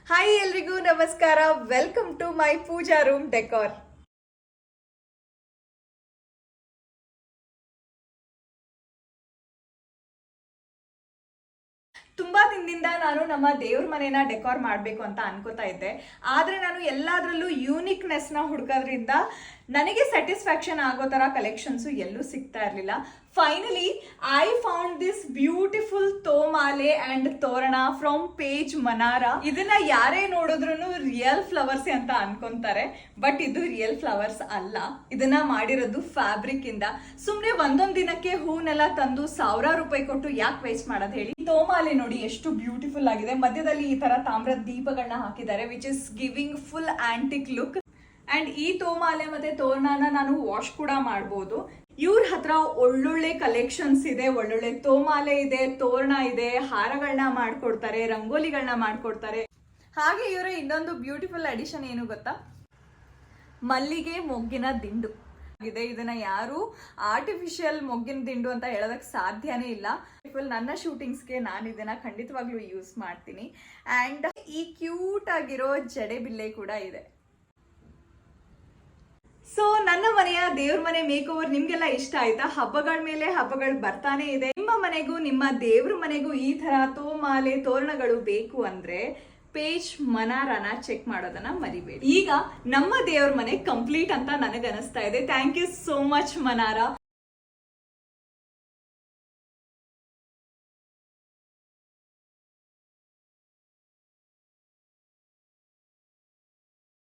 Hi ಎಲ್ರಿಗೂ ನಮಸ್ಕಾರ. Welcome to my pooja room decor. ತುಂಬಾ ದಿನದಿಂದ ನಾನು ನಮ್ಮ ದೇವ್ರ ಮನೆನ ಡೆಕೋರ್ ಮಾಡಬೇಕು ಅಂತ ಅನ್ಕೋತಾ ಇದ್ದೆ. ಆದ್ರೆ ನಾನು ಎಲ್ಲಾದ್ರಲ್ಲೂ ಯೂನಿಕ್ನೆಸ್ ನ ಹುಡುಕೋದ್ರಿಂದ ನನಗೆ ಸ್ಯಾಟಿಸ್ಫ್ಯಾಕ್ಷನ್ ಆಗೋ ತರ ಕಲೆಕ್ಷನ್ಸ್ ಎಲ್ಲೂ ಸಿಗ್ತಾ ಇರಲಿಲ್ಲ. Finally I found this beautiful ತೋಮಾಲೆ ಅಂಡ್ ತೋರಣ ಫ್ರಮ್ ಪೇಜ್ ಮನಾರ. ಇದನ್ನ ಯಾರೇ ನೋಡಿದ್ರು ರಿಯಲ್ ಫ್ಲವರ್ಸ್ ಅಂತ ಅನ್ಕೊಂತಾರೆ, ಬಟ್ ಇದು ರಿಯಲ್ ಫ್ಲವರ್ಸ್ ಅಲ್ಲ. ಇದನ್ನ ಮಾಡಿರೋದು ಫ್ಯಾಬ್ರಿಕ್ ಇಂದ. ಸುಮ್ನೆ ಒಂದೊಂದ್ ದಿನಕ್ಕೆ ಹೂನೆಲ್ಲ ತಂದು ಸಾವಿರಾರು ರೂಪಾಯಿ ಕೊಟ್ಟು ಯಾಕೆ ವೇಸ್ಟ್ ಮಾಡೋದು ಹೇಳಿ. ತೋಮಾಲೆ ನೋಡಿ ಎಷ್ಟು ಬ್ಯೂಟಿಫುಲ್ ಆಗಿದೆ. ಮಧ್ಯದಲ್ಲಿ ಈ ತರ ತಾಮ್ರದ ದೀಪಗಳನ್ನ ಹಾಕಿದ್ದಾರೆ, which is giving full antique look. And ಈ ತೋಮಾಲೆ ಮತ್ತೆ ತೋರಣನ ನಾನು ವಾಶ್ ಕೂಡ ಮಾಡಬಹುದು. ಇವ್ರ ಹತ್ರ ಒಳ್ಳೊಳ್ಳೆ ಕಲೆಕ್ಷನ್ಸ್ ಇದೆ, ಒಳ್ಳೊಳ್ಳೆ ತೋಮಾಲೆ ಇದೆ, ತೋರಣ ಇದೆ, ಹಾರಗಳನ್ನ ಮಾಡ್ಕೊಡ್ತಾರೆ, ರಂಗೋಲಿಗಳನ್ನ ಮಾಡ್ಕೊಡ್ತಾರೆ. ಹಾಗೆ ಇವರ ಇನ್ನೊಂದು ಬ್ಯೂಟಿಫುಲ್ ಅಡಿಷನ್ ಏನು ಗೊತ್ತಾ, ಮಲ್ಲಿಗೆ ಮೊಗ್ಗಿನ ದಿಂಡು ಇದೆ. ಇದನ್ನ ಯಾರು ಆರ್ಟಿಫಿಷಿಯಲ್ ಮೊಗ್ಗಿನ ದಿಂಡು ಅಂತ ಹೇಳೋದಕ್ಕೆ ಸಾಧ್ಯನೇ ಇಲ್ಲ. ನನ್ನ ಶೂಟಿಂಗ್ಸ್ಗೆ ನಾನು ಇದನ್ನ ಖಂಡಿತವಾಗ್ಲೂ ಯೂಸ್ ಮಾಡ್ತೀನಿ. ಅಂಡ್ ಈ ಕ್ಯೂಟ್ ಆಗಿರೋ ಜಡೆ ಬಿಲ್ಲೆ ಕೂಡ ಇದೆ. ಸೊ ನನ್ನ ಮನೆಯ ದೇವ್ರ ಮನೆ ಮೇಕ್ ಓವರ್ ನಿಮ್ಗೆಲ್ಲ ಇಷ್ಟ ಆಯ್ತಾ? ಹಬ್ಬಗಳ ಮೇಲೆ ಹಬ್ಬಗಳು ಬರ್ತಾನೆ ಇದೆ. ನಿಮ್ಮ ಮನೆಗೂ ನಿಮ್ಮ ದೇವ್ರ ಮನೆಗೂ ಈ ತರ ತೋಮಾಲೆ ತೋರಣಗಳು ಬೇಕು ಅಂದ್ರೆ ಪೇಜ್ ಮನಾರನ ಚೆಕ್ ಮಾಡೋದನ್ನ ಮರಿಬೇಡಿ. ಈಗ ನಮ್ಮ ದೇವ್ರ ಮನೆ ಕಂಪ್ಲೀಟ್ ಅಂತ ನನಗನಿಸ್ತಾ ಇದೆ. Thank you so much ಮನಾರ.